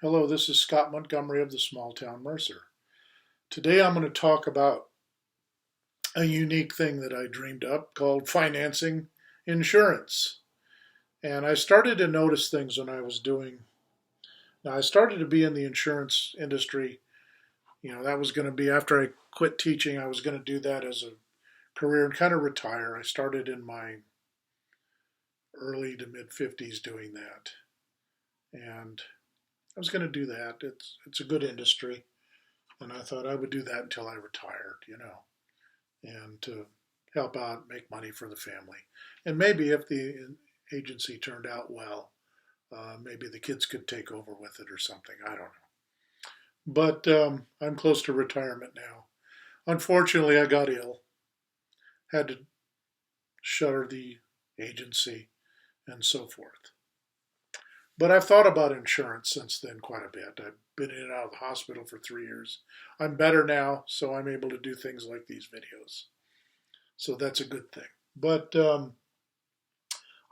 Hello, this is Scott Montgomery of the Small Town Mercer. Today I'm going to talk about a unique thing that I dreamed up called financing insurance. And I started to notice things when I was doing, now I started to be in the insurance industry. That was going to be after I quit teaching, I was going to do that as a career and kind of retire. I started in my early to mid 50s doing that. And I was going to do that. It's a good industry. And I thought I would do that until I retired, and to help out, make money for the family. And maybe if the agency turned out well, maybe the kids could take over with it or something. I don't know. But I'm close to retirement now. Unfortunately, I got ill, had to shutter the agency, and so forth. But I've thought about insurance since then quite a bit. I've been in and out of the hospital for 3 years. I'm better now, so I'm able to do things like these videos. So that's a good thing. But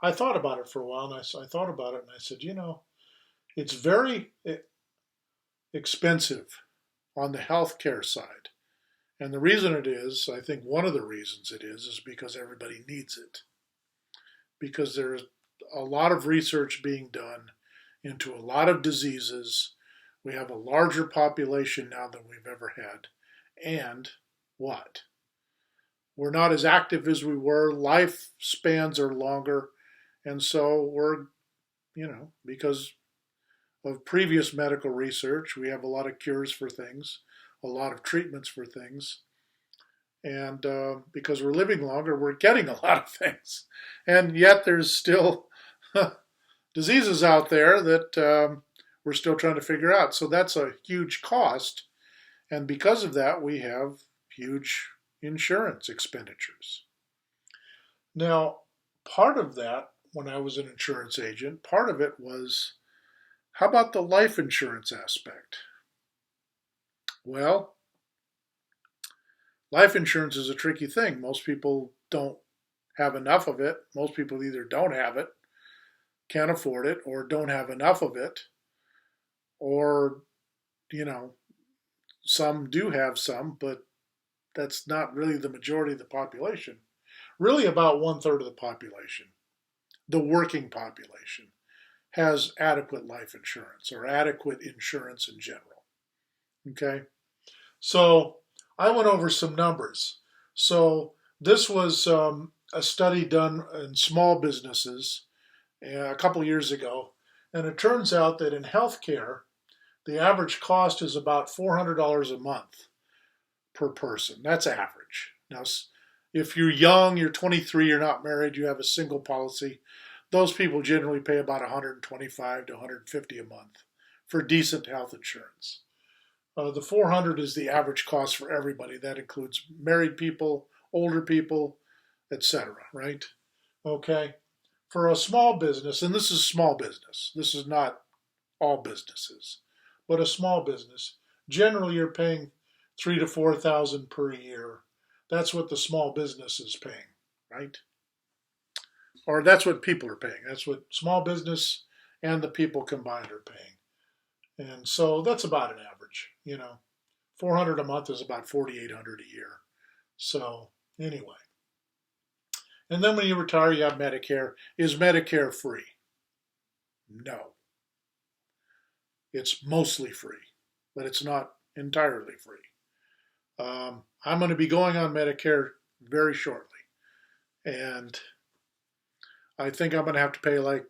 I thought about it for a while, and I thought about it, and I said, it's very expensive on the healthcare side. And the reason it is, I think one of the reasons it is because everybody needs it. Because there's a lot of research being done into a lot of diseases. We have a larger population now than we've ever had. And what? We're not as active as we were. Lifespans are longer. And so because of previous medical research, we have a lot of cures for things, a lot of treatments for things. And because we're living longer, we're getting a lot of things. And yet there's still diseases out there that we're still trying to figure out. So that's a huge cost. And because of that, we have huge insurance expenditures. Now, part of that, when I was an insurance agent, part of it was, how about the life insurance aspect? Well, life insurance is a tricky thing. Most people don't have enough of it. Most people either don't have it, can't afford it, or don't have enough of it, or, some do have some, but that's not really the majority of the population. Really, about 1/3 of the population, the working population, has adequate life insurance or adequate insurance in general. Okay? So I went over some numbers. So this was a study done in small businesses a couple years ago, and it turns out that in healthcare, the average cost is about $400 a month per person. That's average. Now, if you're young, you're 23, you're not married, you have a single policy, those people generally pay about $125 to $150 a month for decent health insurance. The 400 is the average cost for everybody. That includes married people, older people, etc. Right? Okay. For a small business, and this is small business. This is not all businesses, but a small business. Generally, you're paying $3,000 to $4,000 per year. That's what the small business is paying, right? Or that's what people are paying. That's what small business and the people combined are paying. And so that's about an average, 400 a month is about 4,800 a year. So anyway. And then when you retire, you have Medicare. Is Medicare free? No. It's mostly free, but it's not entirely free. I'm going to be going on Medicare very shortly. And I think I'm going to have to pay I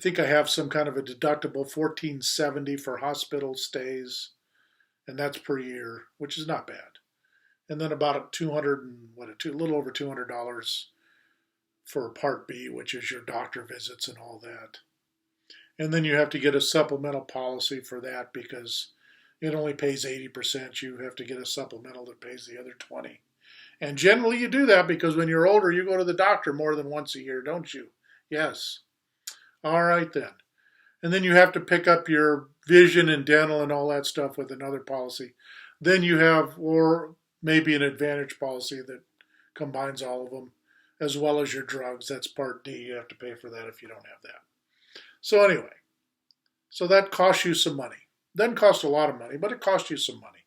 think I have some kind of a deductible $1,470 for hospital stays, and that's per year, which is not bad. And then about a little over $200 for Part B, which is your doctor visits and all that. And then you have to get a supplemental policy for that because it only pays 80%. You have to get a supplemental that pays the other 20. And generally you do that because when you're older, you go to the doctor more than once a year, don't you? Yes. All right then. And then you have to pick up your vision and dental and all that stuff with another policy. Then you have, or maybe an Advantage policy that combines all of them, as well as your drugs. That's Part D. You have to pay for that if you don't have that. So anyway, So that costs you some money. Doesn't cost a lot of money, but it costs you some money.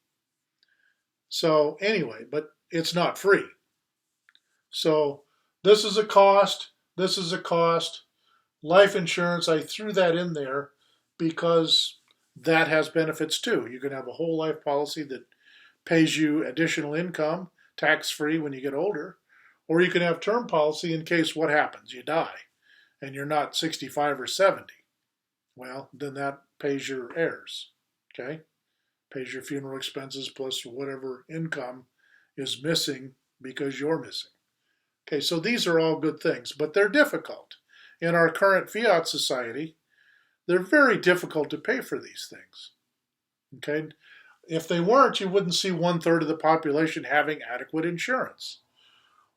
So anyway, but it's not free. So this is a cost. This is a cost. Life insurance, I threw that in there because that has benefits too. You can have a whole life policy that pays you additional income, tax-free when you get older, or you can have term policy in case what happens? You die and you're not 65 or 70. Well, then that pays your heirs, okay? Pays your funeral expenses plus whatever income is missing because you're missing. Okay, so these are all good things, but they're difficult. In our current fiat society, they're very difficult to pay for these things. Okay? If they weren't, you wouldn't see 1/3 of the population having adequate insurance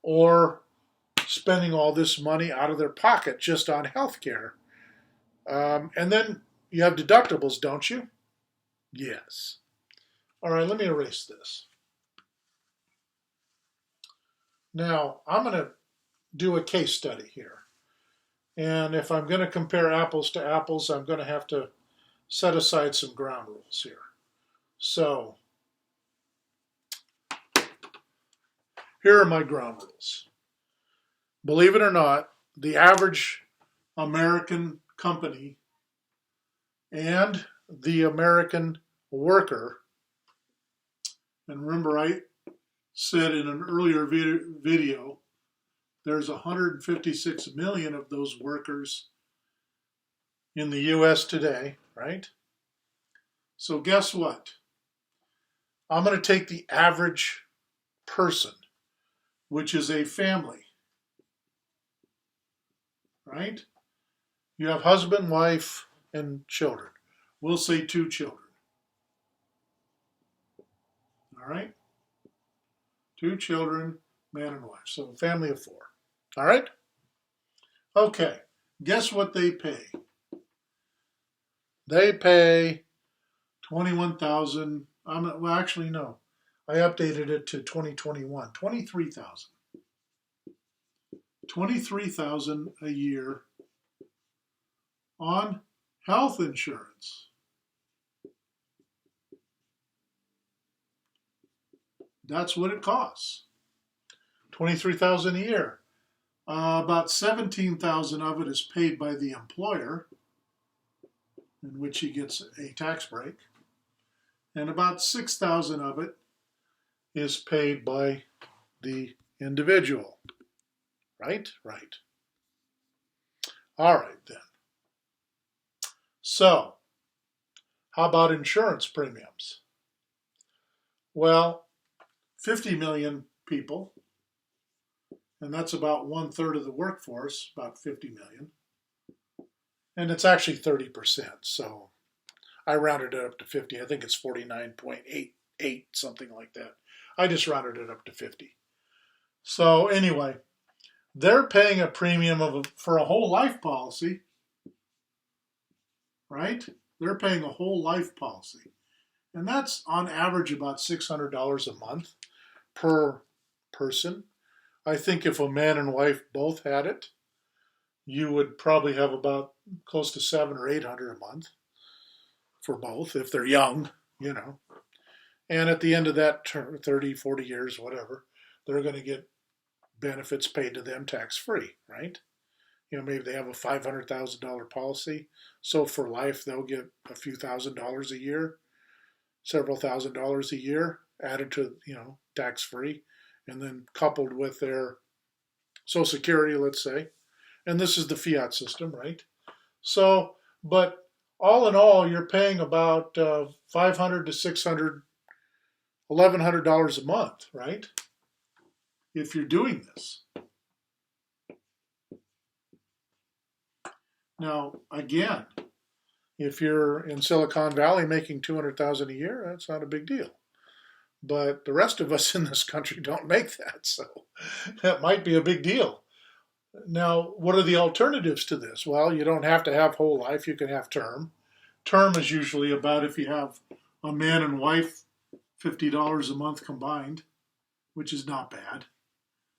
or spending all this money out of their pocket just on health care. And then you have deductibles, don't you? Yes. All right, let me erase this. Now, I'm going to do a case study here. And if I'm going to compare apples to apples, I'm going to have to set aside some ground rules here. So, here are my ground rules. Believe it or not, the average American company and the American worker, and remember I said in an earlier video, there's 156 million of those workers in the U.S. today, right? So guess what? I'm going to take the average person, which is a family, right? You have husband, wife, and children. We'll say 2 children. All right? 2 children, man and wife. So a family of 4. All right? Okay. Guess what they pay? They pay $21,000. Well, actually, no. I updated it to 2021. $23,000. $23,000 a year on health insurance. That's what it costs. $23,000 a year. About $17,000 of it is paid by the employer, in which he gets a tax break, and about $6,000 of it is paid by the individual. Right? Right. All right, then. So, how about insurance premiums? Well, 50 million people, and that's about 1/3 of the workforce, about 50 million. And it's actually 30%, so I rounded it up to 50. I think it's 49.88, something like that. I just rounded it up to 50. So anyway, they're paying a premium for a whole life policy, right? They're paying a whole life policy. And that's on average about $600 a month per person. I think if a man and wife both had it, you would probably have about close to $700 or $800 a month for both if they're young, you know. And at the end of that term, 30, 40 years, whatever, they're going to get benefits paid to them tax-free, right? You know, maybe they have a $500,000 policy, so for life they'll get a few $1,000s a year, several $1,000s a year added to, you know, tax-free, and then coupled with their Social Security, let's say. And this is the fiat system, right? So, but all in all, you're paying about $500 to $600, $1,100 a month, right? If you're doing this. Now, again, if you're in Silicon Valley making $200,000 a year, that's not a big deal. But the rest of us in this country don't make that, so that might be a big deal. Now, what are the alternatives to this? Well, you don't have to have whole life. You can have term. Term is usually about, if you have a man and wife, $50 a month combined, which is not bad.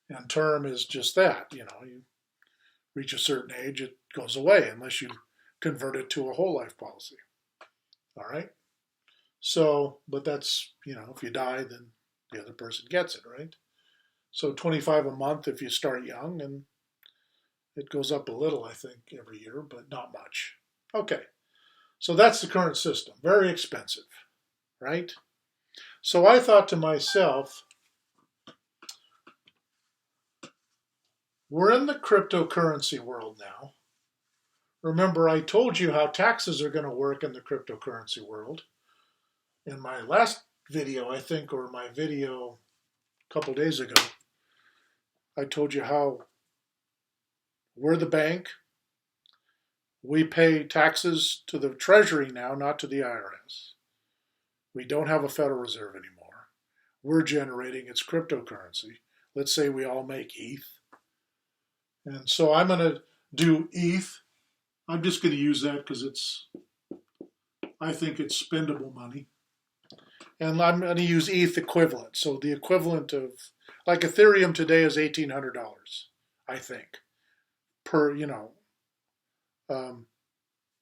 And term is just that, you know, you reach a certain age, it goes away unless you convert it to a whole life policy. All right. So, but that's, if you die, then the other person gets it, right? So 25 a month if you start young, and it goes up a little, I think, every year, but not much. Okay. So that's the current system. Very expensive, right? So I thought to myself, we're in the cryptocurrency world now. Remember, I told you how taxes are going to work in the cryptocurrency world. In my last video, I think, or my video a couple days ago, I told you how we're the bank. We pay taxes to the Treasury now, not to the IRS. We don't have a Federal Reserve anymore. We're generating its cryptocurrency. Let's say we all make ETH. And so I'm going to do ETH. I'm just going to use that because I think it's spendable money. And I'm going to use ETH equivalent. So the equivalent of, like Ethereum today is $1,800, I think, per,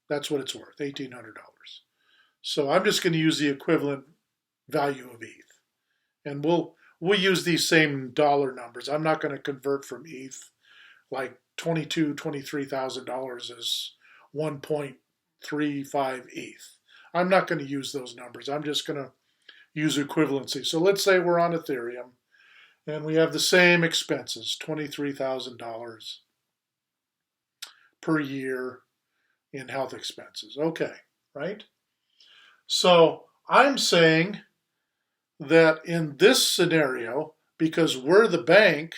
that's what it's worth, $1,800. So I'm just going to use the equivalent value of ETH. And we'll use these same dollar numbers. I'm not going to convert from ETH like $23,000 is 1.35 ETH. I'm not going to use those numbers. I'm just going to use equivalency. So let's say we're on Ethereum and we have the same expenses, $23,000 per year in health expenses. Okay, right? So I'm saying that in this scenario, because we're the bank,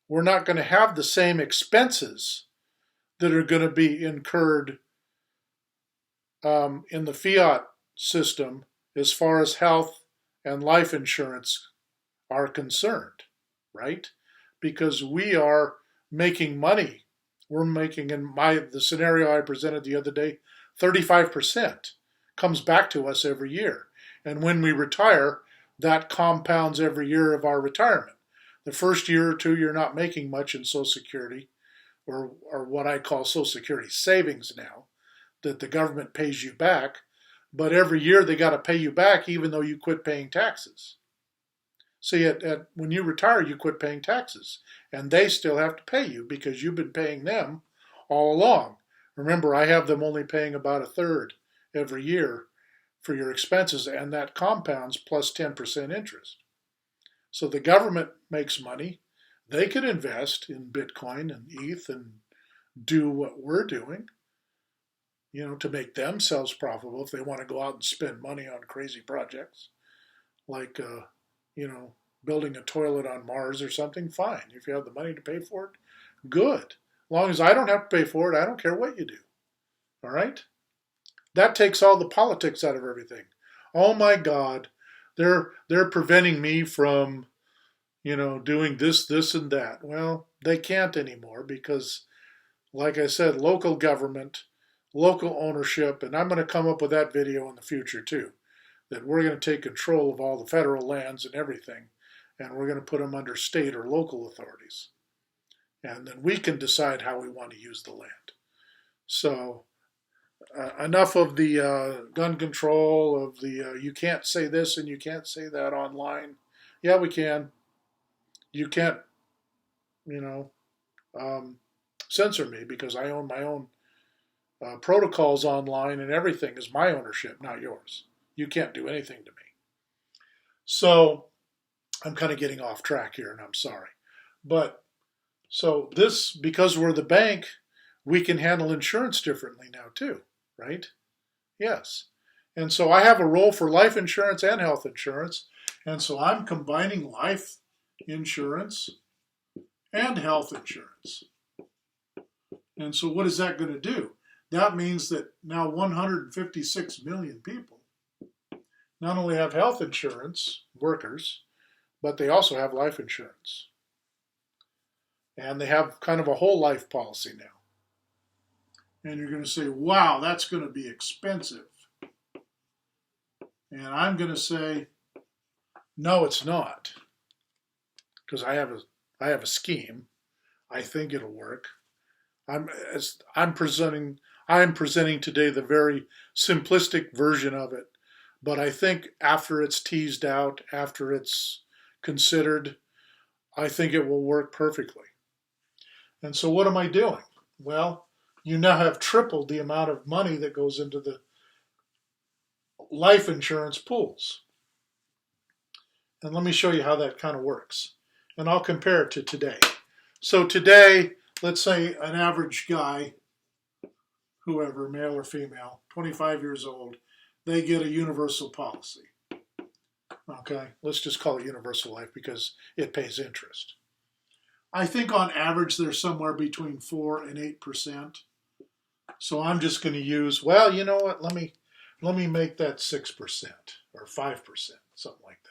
we're not going to have the same expenses that are going to be incurred in the fiat system as far as health and life insurance are concerned, right? Because we are making money. We're making, in the scenario I presented the other day, 35% comes back to us every year. And when we retire, that compounds every year of our retirement. The first year or two, you're not making much in Social Security, or what I call Social Security savings now, that the government pays you back. But every year they got to pay you back even though you quit paying taxes. See, when you retire, you quit paying taxes. And they still have to pay you because you've been paying them all along. Remember, I have them only paying about a third every year for your expenses, and that compounds plus 10% interest. So the government makes money. They could invest in Bitcoin and ETH and do what we're doing, to make themselves profitable if they want to go out and spend money on crazy projects like, building a toilet on Mars or something. Fine. If you have the money to pay for it, good. As long as I don't have to pay for it, I don't care what you do. All right? That takes all the politics out of everything. Oh my God. They're preventing me from, doing this, and that. Well, they can't anymore because, like I said, local government, local ownership, and I'm going to come up with that video in the future too, that we're going to take control of all the federal lands and everything, and we're going to put them under state or local authorities. And then we can decide how we want to use the land. So enough of the gun control, of the you can't say this and you can't say that online. Yeah, we can. You can't, censor me because I own my own protocols online, and everything is my ownership, not yours. You can't do anything to me. So I'm kind of getting off track here, and I'm sorry. But so this, because we're the bank, we can handle insurance differently now too, right? Yes. And so I have a role for life insurance and health insurance. And so I'm combining life insurance and health insurance. And so what is that going to do? That means that now 156 million people not only have health insurance, workers, but they also have life insurance. And they have kind of a whole life policy now. And you're going to say, wow, that's going to be expensive. And I'm going to say, no, it's not. Because I have a scheme. I think it'll work. I'm I'm presenting today the very simplistic version of it, but I think after it's teased out, after it's considered, I think it will work perfectly. And so what am I doing? Well, you now have tripled the amount of money that goes into the life insurance pools. And let me show you how that kind of works. And I'll compare it to today. So today, let's say an average guy, whoever, male or female, 25 years old, they get a universal policy. Okay, let's just call it universal life because it pays interest. I think on average they're somewhere between 4 and 8%. So I'm just going to use, well, you know what? Let me make that 6% or 5%, something like that.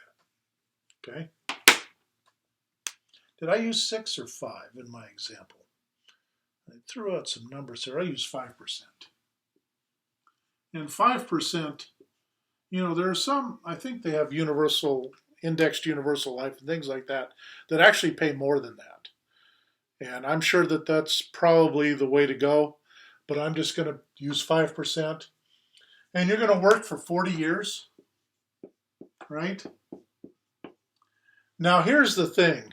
Okay. Did I use 6 or 5 in my example? I threw out some numbers here. I used 5%. And 5%, you know, there are some, I think they have indexed universal life and things like that actually pay more than that. And I'm sure that that's probably the way to go, but I'm just going to use 5%. And you're going to work for 40 years, right? Now, here's the thing.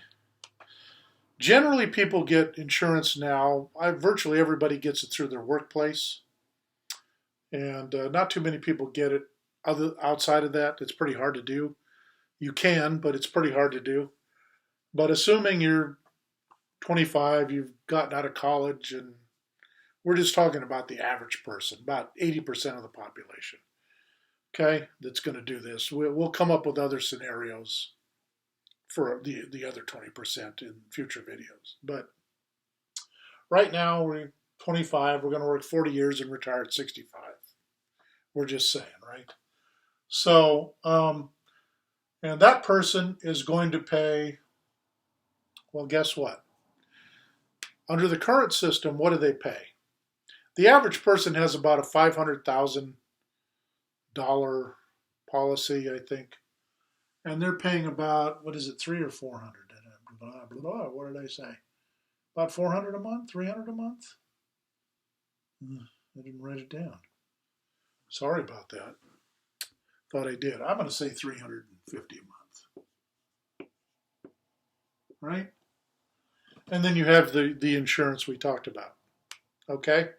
Generally, people get insurance now. Virtually everybody gets it through their workplace. And not too many people get it outside of that. It's pretty hard to do. You can, but it's pretty hard to do. But assuming you're 25, you've gotten out of college, and we're just talking about the average person, about 80% of the population, okay, that's going to do this. We'll come up with other scenarios for the other 20% in future videos. But right now, we're 25, we're going to work 40 years and retire at 65. We're just saying, right? So, and that person is going to pay, well, guess what? Under the current system, what do they pay? The average person has about a $500,000 policy, I think, and they're paying about, what is it, 300 or 400? What did I say? About 400 a month, 300 a month? I didn't write it down. Sorry about that. Thought I did. I'm going to say 350 a month, right? And then you have the insurance we talked about. Okay?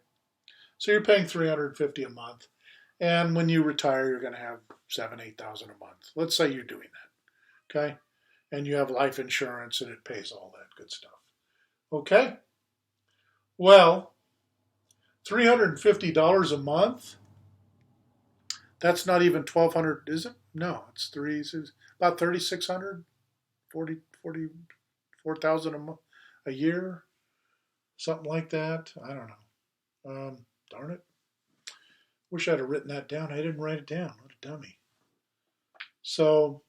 So you're paying $350 a month. And when you retire, you're going to have $7,000, $8,000 a month. Let's say you're doing that. Okay? And you have life insurance and it pays all that good stuff. Okay? Well, $350 a month, that's not even $1,200, is it? No, it's about $3,600, $44,000 a year, something like that. I don't know. Darn it. Wish I'd have written that down. I didn't write it down. What a dummy. So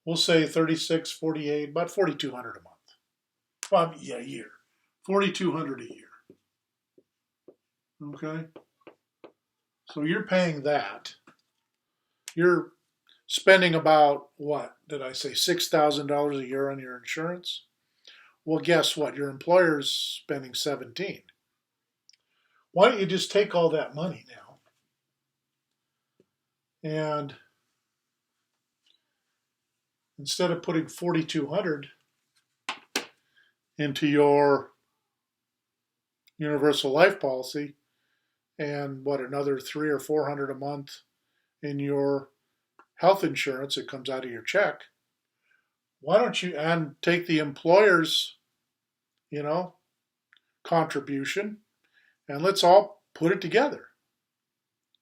we'll say 36, 48, about $4,200 a month. Well, yeah, a year. $4,200 a year. Okay? So you're paying that. You're spending about, what did I say, $6,000 a year on your insurance? Well, guess what? Your employer's spending $17,000. Why don't you just take all that money now and instead of putting $4,200 into your universal life policy and another $300 or $400 a month in your health insurance that comes out of your check, why don't you take the employer's, contribution, and let's all put it together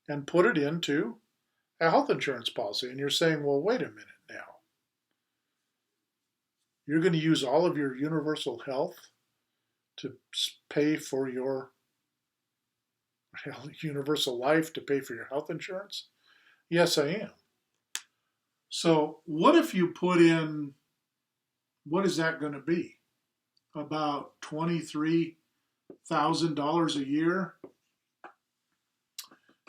and put it into a health insurance policy. And you're saying, well, wait a minute now. You're going to use all of your universal health to pay for your universal life, to pay for your health insurance? Yes, I am. So what if you put in, what is that going to be? About $23,000 a year.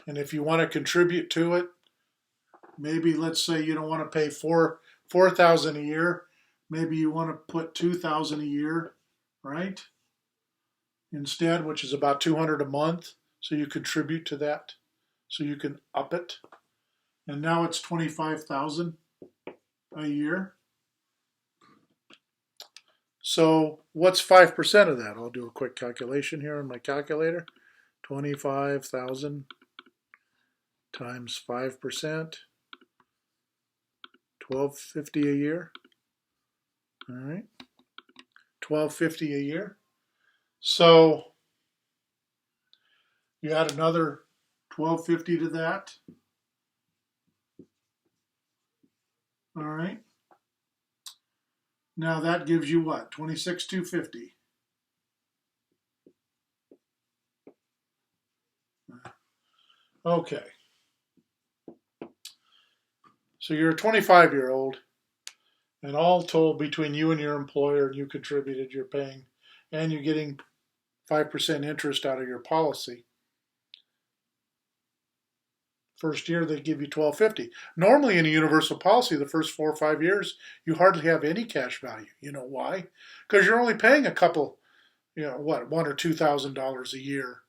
And if you want to contribute to it, maybe let's say you don't want to pay $4,000 a year. Maybe you want to put $2,000 a year, right? Instead, which is about $200 a month. So you contribute to that. So you can up it. And now it's 25,000 a year. So what's 5% of that? I'll do a quick calculation here on my calculator. 25,000 times 5%, 1250 a year. All right, 1250 a year. So you add another 1250 to that. All right. Now that gives you what? 26,250. Okay. So you're a 25-year-old, and all told, between you and your employer, and you contributed, you're paying, and you're getting 5% interest out of your policy. First year they give you 1250. Normally in a universal policy, the first 4 or 5 years, you hardly have any cash value. You know why? Because you're only paying a couple, what, $1,000 or $2,000 a year,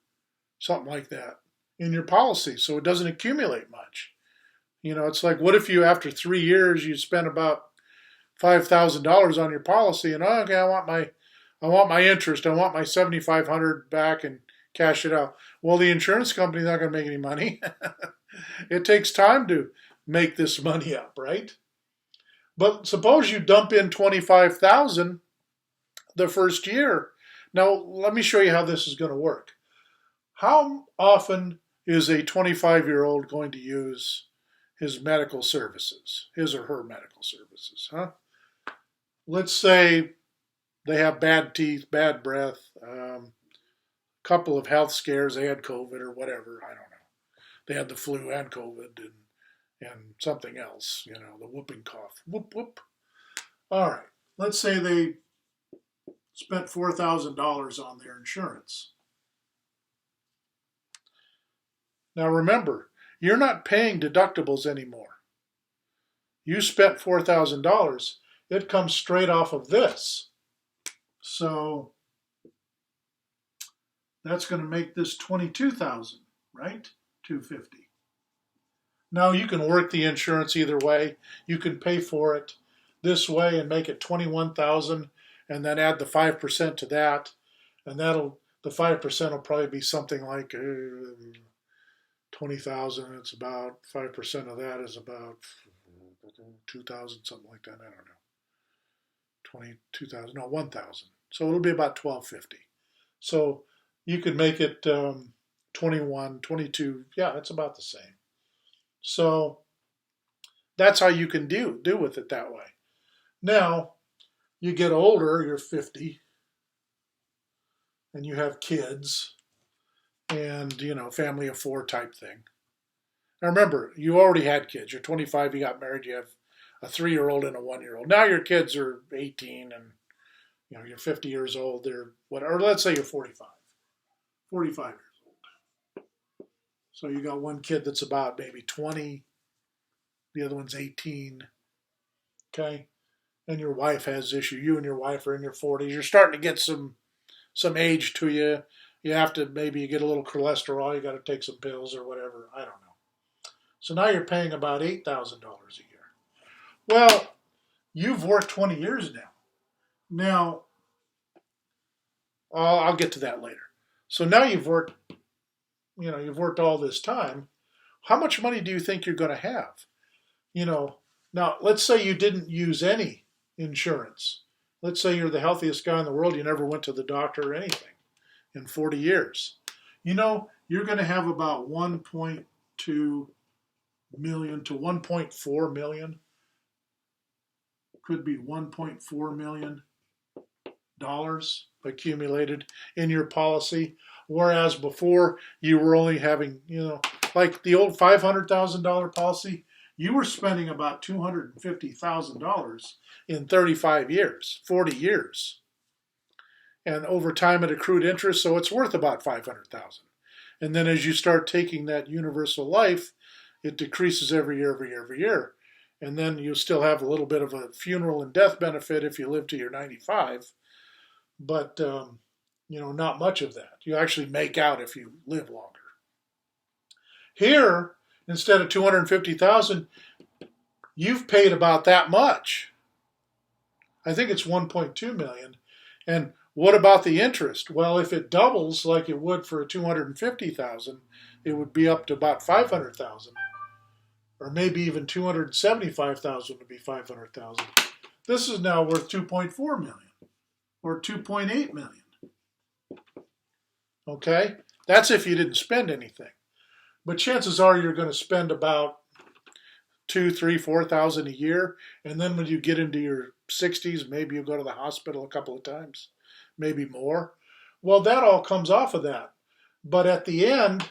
something like that, in your policy. So it doesn't accumulate much. It's like, what if you, after 3 years, you spend about $5,000 on your policy, and okay, I want my interest, I want my $7,500 back, and cash it out. Well, the insurance company's not going to make any money. It takes time to make this money up, right? But suppose you dump in 25,000 the first year. Now, let me show you how this is going to work. How often is a 25-year-old going to use his medical services, his or her medical services, huh? Let's say they have bad teeth, bad breath, couple of health scares, they had COVID or whatever, I don't know. They had the flu and COVID and something else, the whooping cough. Whoop, whoop. All right. Let's say they spent $4,000 on their insurance. Now remember, you're not paying deductibles anymore. You spent $4,000. It comes straight off of this. So that's going to make this $22,000, right? $250. Now you can work the insurance either way. You can pay for it this way and make it $21,000, and then add the 5% to that, and the 5% will probably be something like $20,000. It's about 5% of that is about $2,000, something like that. I don't know. 22,000, no, 1,000. So it'll be about $1,250. So you could make it 21, 22. Yeah, it's about the same. So that's how you can do with it that way. Now, you get older, you're 50, and you have kids, and, family of 4 type thing. Now remember, you already had kids. You're 25, you got married, you have a 3-year-old and a 1-year-old. Now your kids are 18, and, you're 50 years old. They're whatever. Or let's say you're 45 years old. So you got one kid that's about maybe 20, the other one's 18, okay? And your wife has issue. You and your wife are in your 40s. You're starting to get some age to you. You have to, maybe you get a little cholesterol. You got to take some pills or whatever. I don't know. So now you're paying about $8,000 a year. Well, you've worked 20 years now. Now, I'll get to that later. So now you've worked all this time. How much money do you think you're going to have? Now let's say you didn't use any insurance. Let's say you're the healthiest guy in the world. You never went to the doctor or anything in 40 years. You're going to have about 1.2 million to 1.4 million. Could be $1.4 million accumulated in your policy. Whereas before you were only having, like the old $500,000 policy, you were spending about $250,000 in 35 years, 40 years. And over time it accrued interest, so it's worth about $500,000. And then as you start taking that universal life, it decreases every year. And then you still have a little bit of a funeral and death benefit if you live to your 95. But, not much of that. You actually make out if you live longer. Here, instead of 250,000, you've paid about that much. I think it's 1.2 million. And what about the interest? Well, if it doubles like it would for 250,000, it would be up to about 500,000, or maybe even 275,000 would be 500,000. This is now worth 2.4 million or 2.8 million. Okay? That's if you didn't spend anything. But chances are you're going to spend about 2, 3, 4,000 a year, and then when you get into your 60s, maybe you go to the hospital a couple of times, maybe more. Well, that all comes off of that. But at the end,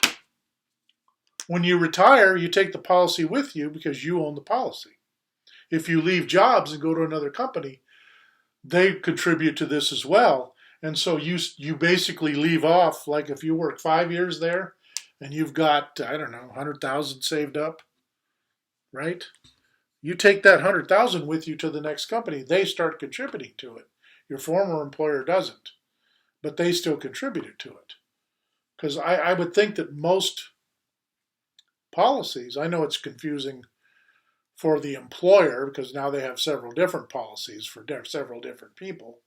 when you retire, you take the policy with you because you own the policy. If you leave jobs and go to another company, they contribute to this as well. And so you basically leave off, like if you work 5 years there and you've got, I don't know, 100,000 saved up, right? You take that 100,000 with you to the next company, they start contributing to it. Your former employer doesn't, but they still contributed to it. Because I would think that most policies, I know it's confusing for the employer because now they have several different policies for several different people.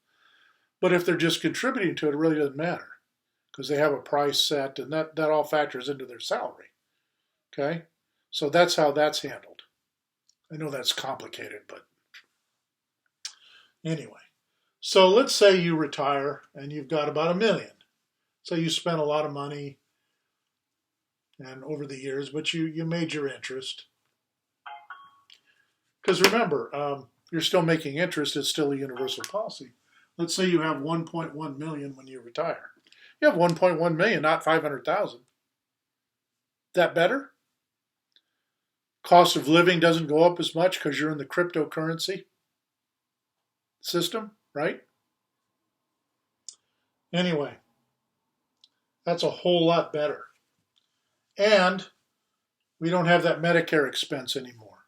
But if they're just contributing to it, it really doesn't matter because they have a price set and that all factors into their salary. Okay? So that's how that's handled. I know that's complicated, but anyway. So let's say you retire and you've got about $1 million. So you spent a lot of money and over the years, but you made your interest. Because remember, you're still making interest. It's still a universal policy. Let's say you have 1.1 million when you retire. You have 1.1 million, not 500,000. That better? Cost of living doesn't go up as much because you're in the cryptocurrency system, right? Anyway, that's a whole lot better. And we don't have that Medicare expense anymore.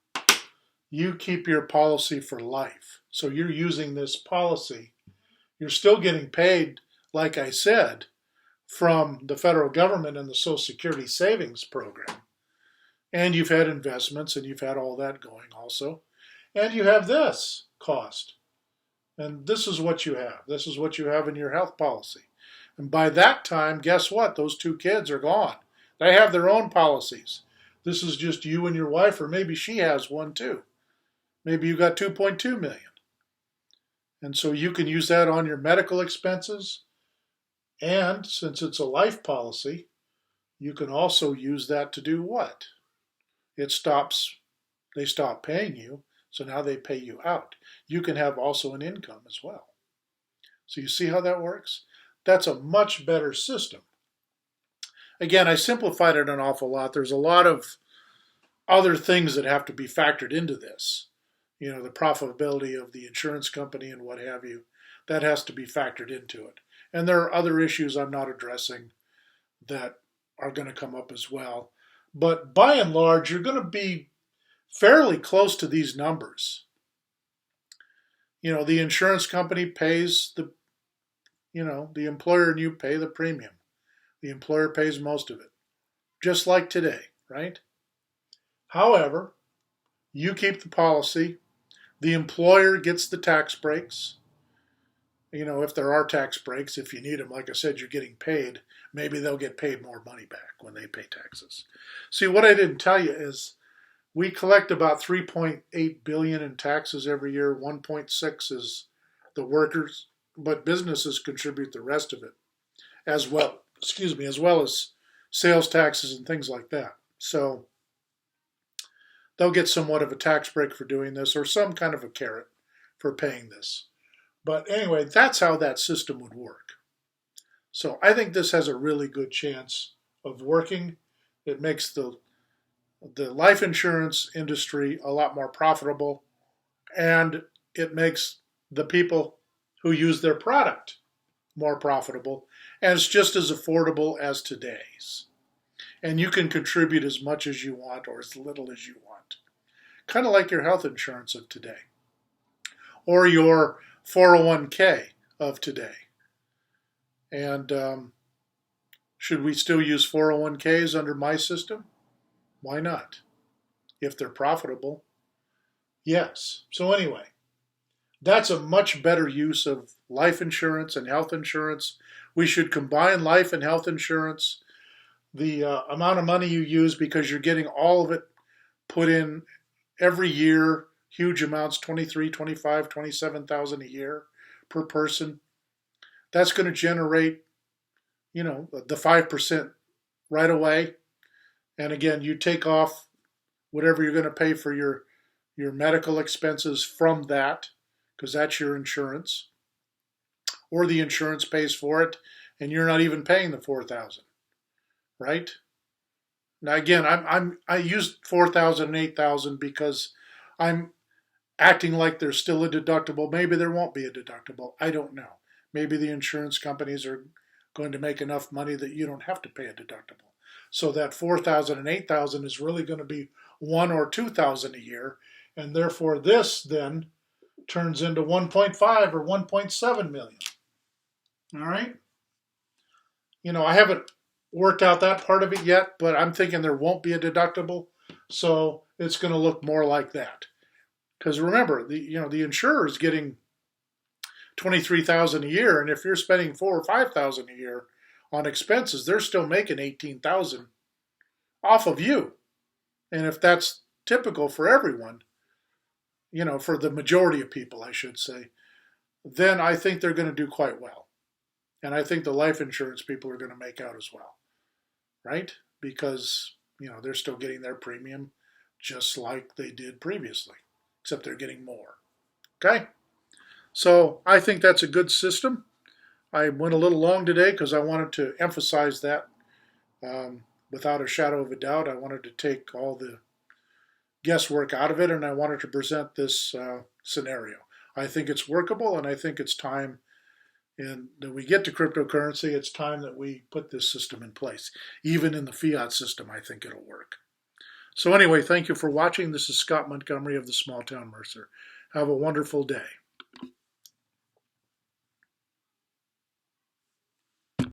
You keep your policy for life. So you're using this policy. You're still getting paid, like I said, from the federal government and the Social Security Savings Program. And you've had investments and you've had all that going also. And you have this cost. And this is what you have. This is what you have in your health policy. And by that time, guess what? Those two kids are gone. They have their own policies. This is just you and your wife, or maybe she has one too. Maybe you got 2.2 million. And so you can use that on your medical expenses. And since it's a life policy, you can also use that to do what? They stop paying you, so now they pay you out. You can have also an income as well. So you see how that works? That's a much better system. Again, I simplified it an awful lot. There's a lot of other things that have to be factored into this. You know, the profitability of the insurance company and what have you. That has to be factored into it. And there are other issues I'm not addressing that are going to come up as well. But by and large, you're going to be fairly close to these numbers. You know, the insurance company pays the employer and you pay the premium. The employer pays most of it, just like today, right? However, you keep the policy. The employer gets the tax breaks. You know, if there are tax breaks, if you need them, like I said, you're getting paid. Maybe they'll get paid more money back when they pay taxes. See, what I didn't tell you is we collect about 3.8 billion in taxes every year. 1.6 is the workers, but businesses contribute the rest of it as well. As well as sales taxes and things like that. So they'll get somewhat of a tax break for doing this, or some kind of a carrot for paying this. But anyway, that's how that system would work. So I think this has a really good chance of working. It makes the life insurance industry a lot more profitable, and it makes the people who use their product more profitable, and it's just as affordable as today's. And you can contribute as much as you want or as little as you want. Kind of like your health insurance of today. Or your 401k of today. And should we still use 401ks under my system? Why not? If they're profitable, yes. So anyway, that's a much better use of life insurance and health insurance. We should combine life and health insurance. The amount of money you use, because you're getting all of it put in every year, huge amounts, 23, 25, 27,000 a year per person. That's going to generate, the 5% right away. And again, you take off whatever you're going to pay for your medical expenses from that, because that's your insurance, or the insurance pays for it, and you're not even paying the 4,000, right? Now again, I used 4,000 and 8,000 because I'm acting like there's still a deductible. Maybe there won't be a deductible. I don't know. Maybe the insurance companies are going to make enough money that you don't have to pay a deductible. So that 4,000 and 8,000 is really going to be 1 or 2,000 a year, and therefore this then turns into 1.5 or 1.7 million. All right? I haven't worked out that part of it yet, but I'm thinking there won't be a deductible, so it's going to look more like that. Because remember, the insurer is getting 23,000 a year, and if you're spending 4 or 5,000 a year on expenses, they're still making 18,000 off of you. And if that's typical for everyone, for the majority of people, I should say, then I think they're going to do quite well. And I think the life insurance people are going to make out as well, right? Because, they're still getting their premium just like they did previously, except they're getting more. Okay? So I think that's a good system. I went a little long today because I wanted to emphasize that without a shadow of a doubt. I wanted to take all the guesswork out of it, and I wanted to present this scenario. I think it's workable, and I think it's time that we get to cryptocurrency. It's time that we put this system in place. Even in the fiat system, I think it'll work. So anyway, thank you for watching. This is Scott Montgomery of the Small Town Mercer. Have a wonderful day.